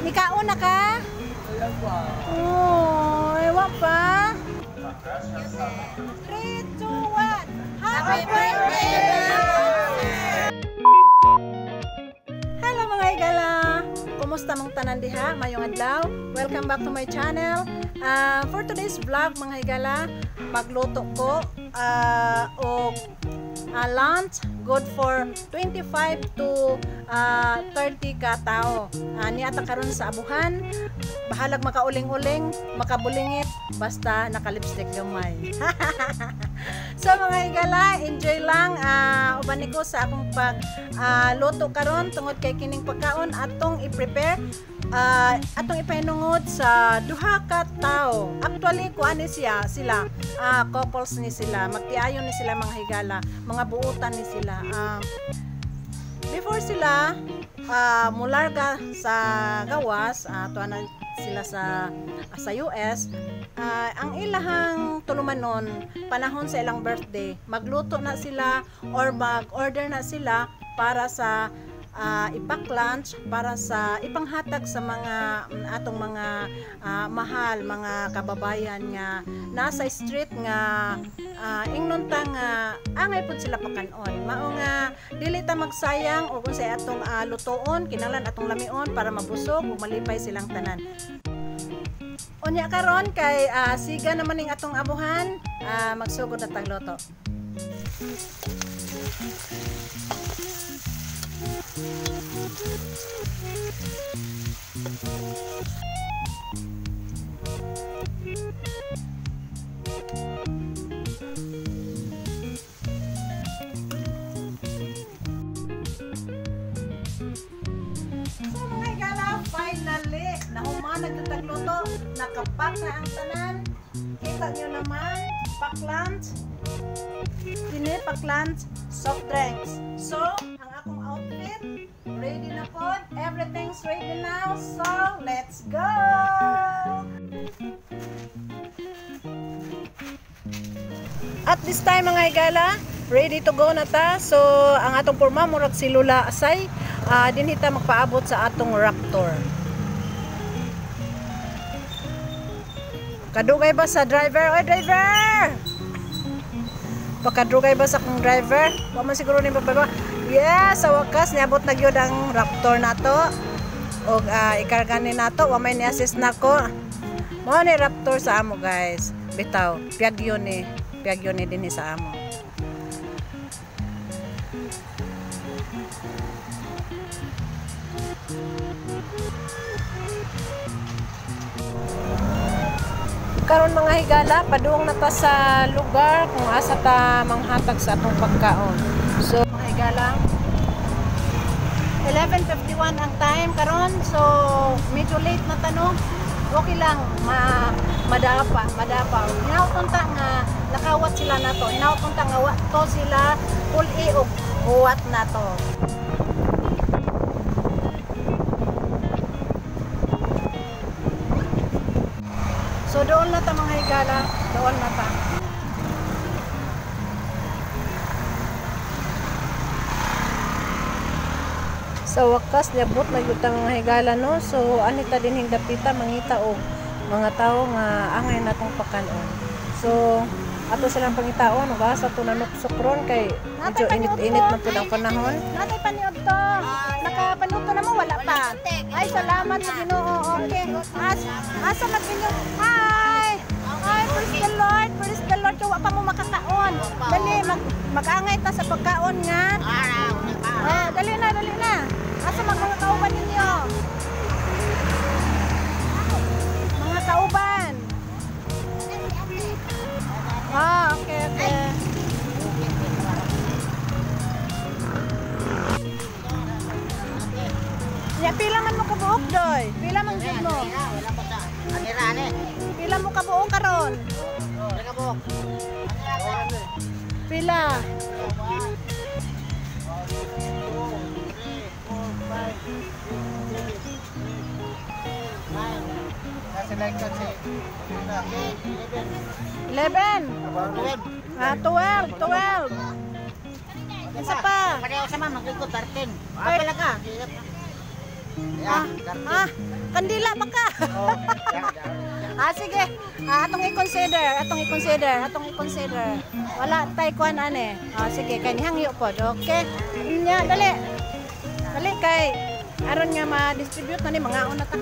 Nikaon na ka? Oh, ewan pa. 3, 2, 1. Happy birthday! Hello mga higala! Kumusta mong tanan diha? Mayong adlaw? Welcome back to my channel. For today's vlog mga higala, magluto ko og lunch good for 25 to 30 ka tao. Niata karon sa abuhan, bahalag makauling-uling, makabulingit, basta naka-lipstick gamay. So mga higala, enjoy lang uban ko sa akong pag luto karon tungod kay kining pagkaon atong i-prepare, atong ipahinungod sa duha ka tao. Actually kuan ni sila couples ni sila, magtiayon ni sila mga higala, mga buutan ni sila. Before sila mularga sa gawas, tuwa na sila sa US, ang ilahang tulumanon panahon sa ilang birthday, magluto na sila or mag-order na sila para sa ipack lunch, para sa ipanghatag sa mga atong mga mahal, mga kababayan nga nasa street nga ingnon ta nga angay pud sila pakanon. Mao nga dili ta magsayang og unsay atong lutoon, kinahanglan atong lamion para mabusog ug malipay silang tanan. Unya karon kay siga naman ning atong abuhan, magsugod na tang luto. Finally, nahumanag ng tagluto, nakapak na ang tanan. Kita nyo naman, pack lunch, pack lunch, soft drinks. So, ang akong outfit, ready na po. Everything's ready now. So, let's go! At this time mga higala, ready to go na ta. So, ang atong porma, murag silula asay. Dinhita magpaabot sa atong Raptor. Kadugay ba sa driver? Oy driver! Pakadugay ba sa akong driver? Wa man siguro ni bababa. Yes, sa wakas niabot na gyud ang Raptor nato. Og ikarga ni nato, wa may ni-assist nako. Mao ni Raptor sa amo guys. Bitaw, piagyo ni dinhi sa amo. Karon mga higala, padung na ta sa lugar kung asa ta manghatag sa atong pagkaon. So mga higala, 11:51 ang time karon. So medyo late na tanong. Okay lang, madapa. Inauton ta nga nakawat sila nato. Inauton ta nga wa to sila uli og buwat nato. So doon na ta mga higala, doon na ta. Sa wakas niabot na gyud ta mga higala no. So anita din hing dapita mangita og mga tawo nga angay natong pakanon. So ato silang pangitaon ug asa to nanuksokron kay medyo init-init na pud ang panahon. Natay paniod to. Nakapanood to na mo wala pa. Ay salamat sa Ginoo. Okay. Asa man kinyo? Hi. Hi, praise the Lord. Wa pa mo makakaon. Dali mag-angay ta sa pagkaon nga. Dali na. Asa mga kauban ninyo? Mga kauban. Okay. Ya, pila man mo kabuok, Doy? Pila man gud mo? Wala mo sa anirane. Pila mo kabuok karon? Wala kabuok. Pila? 11. 12. Isa pa. Pareho sama magikot 13. Pala ka. Kandila ba ka? Sige. Atong i-consider. Wala tay kuan ane. Sige, kay hangyo pod. Okay. Nya dali. Dali kay aron nga ma-distribute na ni mga una ta.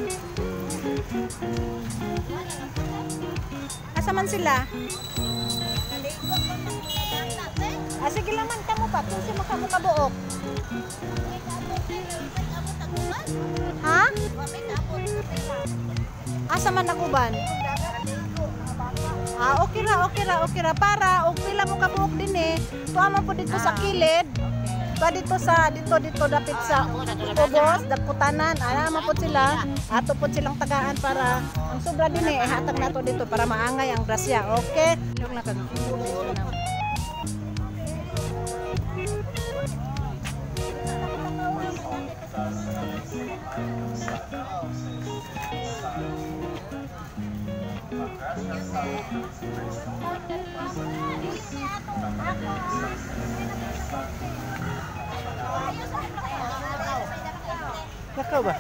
Asa man sila? Sige laman kamo pa, kung si makabuok. Ha? Asa man naguban? Okay ra para og pila mo kabuok din eh. Tuwa man po dito sa kilid. Tuwa dito dapit sa ubos, dagkutanan. Man po sila. Ato po silang tagaan para ang sobra din eh hatag nato dito para maangay ang grasya. Okay? Yung nakag. Lakaw ba?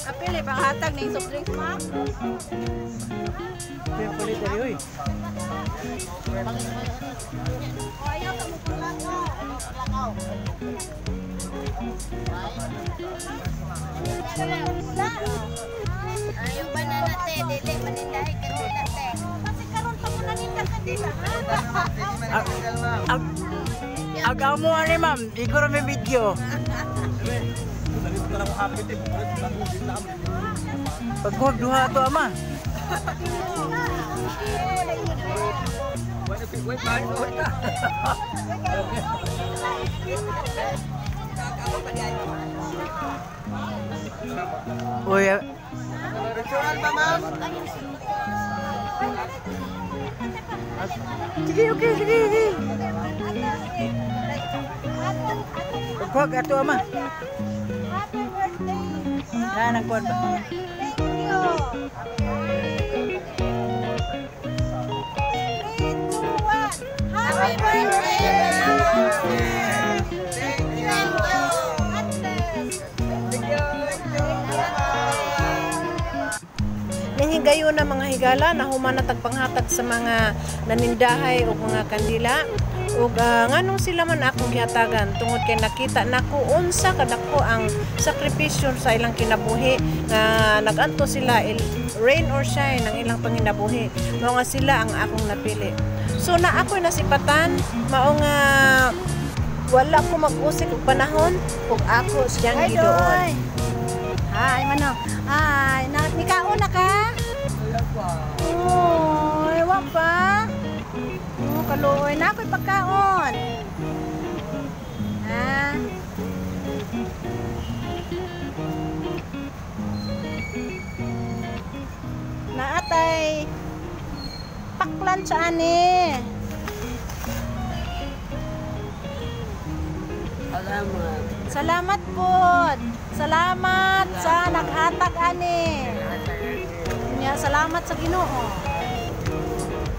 Apil eh, panghatag na yung soft drinks ma? Kaya palit na rin, ayaw ka mo pala ko. Ayaw ba na natin? Dili, manindahin ka nila, te. Kasi karon pa mo nanindag ka nila. Agaw mo ani ma'am, di ko may video. Pagkuhag duha to ama. Uy, sige, sige. Pagkuhag ato ama. Happy birthday. Yan ang kuwan ba? Thank you. 3, 2, 1. Happy birthday. Higayon na mga higala na humana tagpanghatag sa mga nanindahay o mga kandila ug nganong sila man akong gihatagan tungod kay nakita nako unsa kadako ang sakripisyo sa ilang kinabuhi nga naganto sila rain or shine ang ilang panginabuhi mao nga sila ang akong napili. So na ako'y nasipatan mao nga wala ko mag-usik og panahon ug ako siyang giduol. Hi, manong. Ay, nikaon na ka? Oh, ewa pa. Oh, kaluoy na ako'y pagkaon. Ha? Naatay paklan sa ani. Salamat po. Salamat sa naghatag ani. Nya salamat sa Ginoo.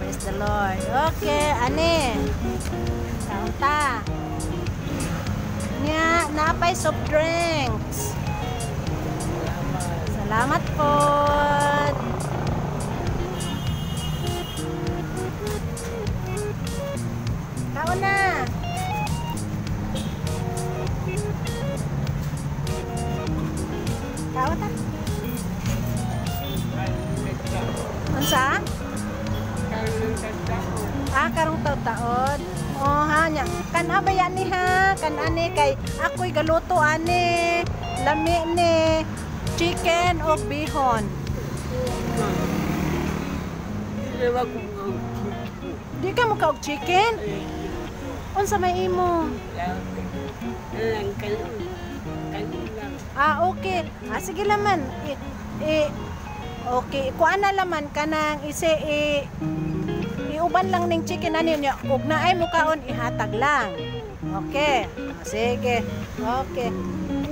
Praise the Lord. Okay, ani. Kaunta. Nya napay soft drinks. Salamat po. Kaon na. Kaon ta. Unsa? Karong taon. Oh, ha nya. Kan abaya ni ha, kan ani kay ako'y galuto ani. Lami ni chicken o bihon. Di ka mo kaog chicken? Unsa may imo? Okay. Sige laman. Okay, kuan na laman kanang iuban lang ning chicken ani niya. Ug naay mo kaon ihatag lang. Okay. Sige. Okay.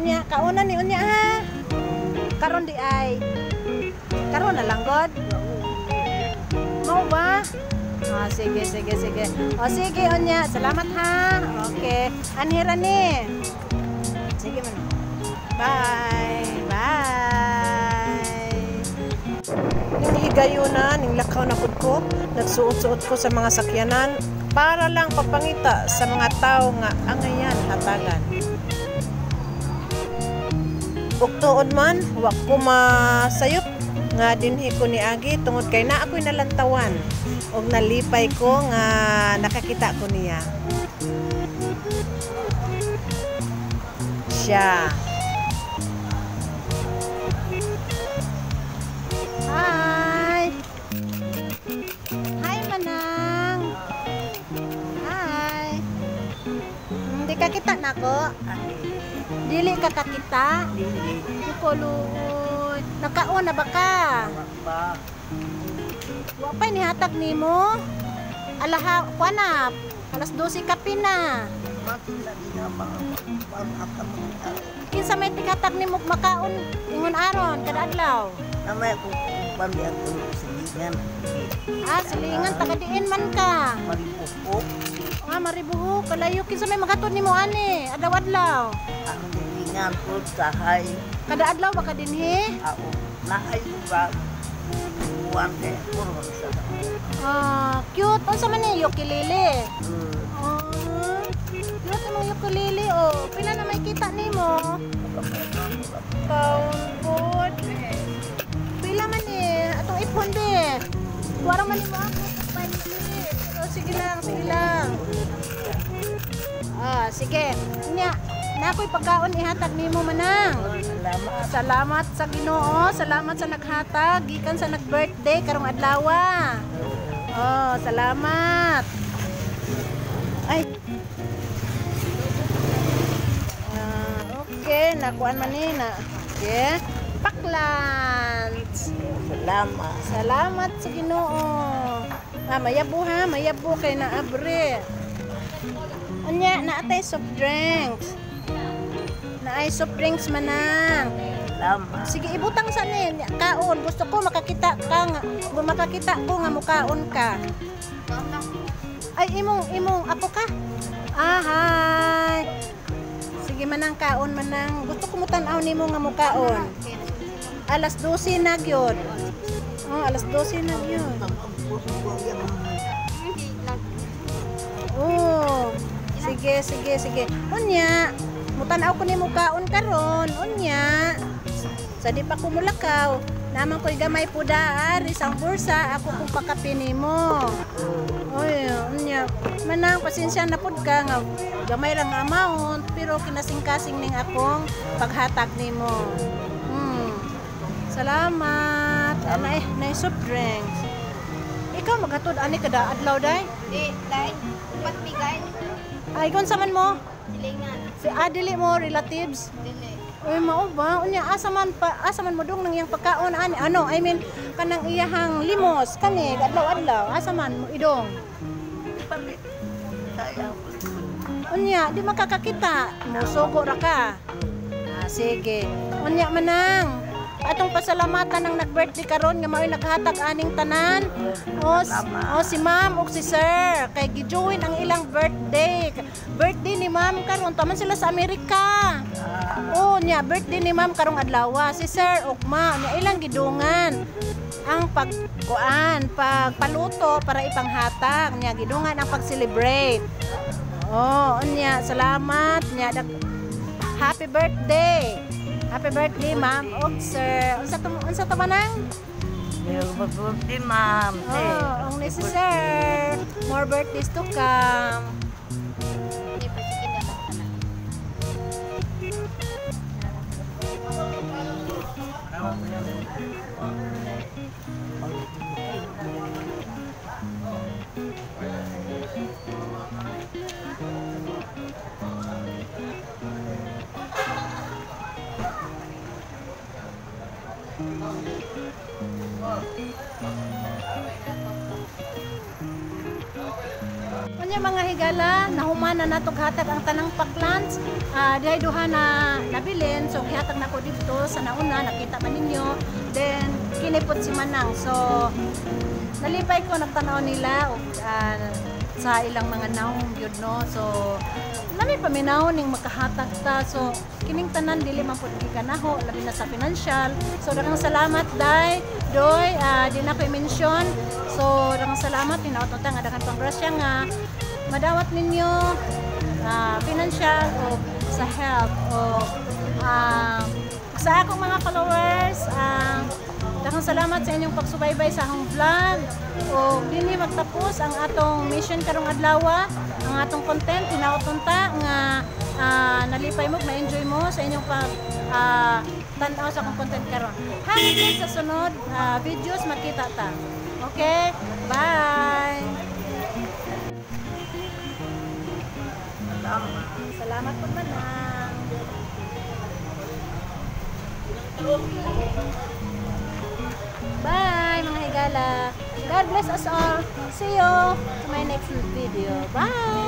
Nya kaonan ni unya ha. Karon di ay. Karon na lang god. Mao ba? Sige, sige, sige. Sige, Onya. Salamat ha. Okay. Anhira ni. Sige man. Bye. Bye. Ning higayunan, ning lakaw na pud ko, nagsuot-suot ko sa mga sakyanan para lang papangita sa mga tao nga angayan hatagan. Ug tuod man, wa ko masayop nga dinhi ko ni Agi tungod kay na ako'y nalantawan ug nalipay ko nga nakakita ko niya. Siya. Hi. Hi Manang. Hi. Hindi ka kita nako. Dili ka kakita. Dili. Kukuloy. Nakaon na ba ka? Ba. Wa pa nihatag nimo. Alaha, kuana. Alas 12 ka pina. Bakit lagi na mga Kinsa may tikatag nimo makaon ingon aron kada adlaw. namay ko pambi ato sa ligan. Silingan taga diin man ka. Malipupok. Maribuho kalayo kinsa may magatod nimo ani adlaw-adlaw. Ang lilingan ko sahay. Kada adlaw ba ka dinhi? Ako naay ba buwan kay puro sa. Cute. Unsa man ni ukulele? Cute mo ukulele oh. Pila na may kita nimo? Kaon good. Pila man ni atong ipon be. Wala man nimo ako. Sige lang, sige lang. Sige. Nya, na ako'y pagkaon ihatag nimo Manang. Salamat. Salamat sa Ginoo, salamat sa naghatag gikan sa nag-birthday karong adlaw. Salamat. Ay. Okay, nakuan man ni na. Okay. Paklans. Salamat. Salamat sa Ginoo. Mayabo ha, mayabo kay na abre. Anya, naatay soft drinks. Naay soft drinks Manang. Salamat. Sige, ibutang sa ni kaon. Gusto ko makakita ka nga. Makakita ko nga mukaon ka. Ay, imong ako ka. Hi. Sige Manang, kaon Manang. Gusto ko mutanaw nimo nga mukaon. Alas 12 na gyud. Alas 12 na gyud. Sige, sige, sige. Unya, mutanaw ko ni mukaon karon. Unya. Sa di pa ko mulakaw, naman ko'y gamay po daan, isang bursa, ako kung pakapini mo. Oy, unya. Manang, pasensya na pud ka nga. Gamay lang nga amount, pero kinasing-kasing ning akong paghatag nimo. Salamat. Na soft drinks. Ikaw maghatod ani kada adlaw day? Di, dahil patbigay. Ay, kung saman mo? Silingan. Si Adili mo, relatives? Dili. Uy, mao ba? Unya, asaman mo dong nang iyang pagkaon, ani? Ano, I mean, kanang iyahang limos, kani, adlaw-adlaw, asaman mo, idong? Unya, di makakakita. Musugo ra ka. Sige. Unya, Manang. Atong pasalamatan ng nag-birthday karon nga mao'y naghatag aning tanan. Si Ma'am ug si Sir kay gi-join ang ilang birthday. Birthday ni Ma'am karon taman sila sa Amerika. Nya birthday ni Ma'am karong adlaw. Si Sir ug Ma nya ilang gidungan ang pagpaluto para ipanghatag nya gidungan ang pag-celebrate. Nya salamat nya happy birthday. Happy birthday, Ma'am. Sir. Unsa to Manang? Birthday, ma'am. Ang ni si Sir. More birthdays to come. Di pa sige na. Unya mga higala, nahumana na itong hatag ang tanang paklans. Dihay duha na nabilin. So, gihatag na ko dito sa nauna. Nakita man ninyo. Then, kinipot si Manang. So, nalipay ko, nagtanaw nila sa ilang mga naong yun, no? So, nami paminaw ning makahatag ta. So, kining tanan dili man pud gikanaho labi na sa financial. So, daghang salamat day, doy, di na ko i-mention. So, daghang salamat tinaot ta nga daghang panggrasya nga madawat ninyo financial o sa health o sa akong mga followers. Daghang salamat sa inyong pagsubaybay sa akong vlog. O dinhi magtapos ang atong mission karong adlaw, ang atong content tinautonta nga nalipay mo, na-enjoy mo sa inyong pag tan-aw sa akong content karon. Hanggang sa sunod videos makita ta. Okay? Bye. Salamat po Manang. Bye mga higala. God bless us all. See you to my next video. Bye.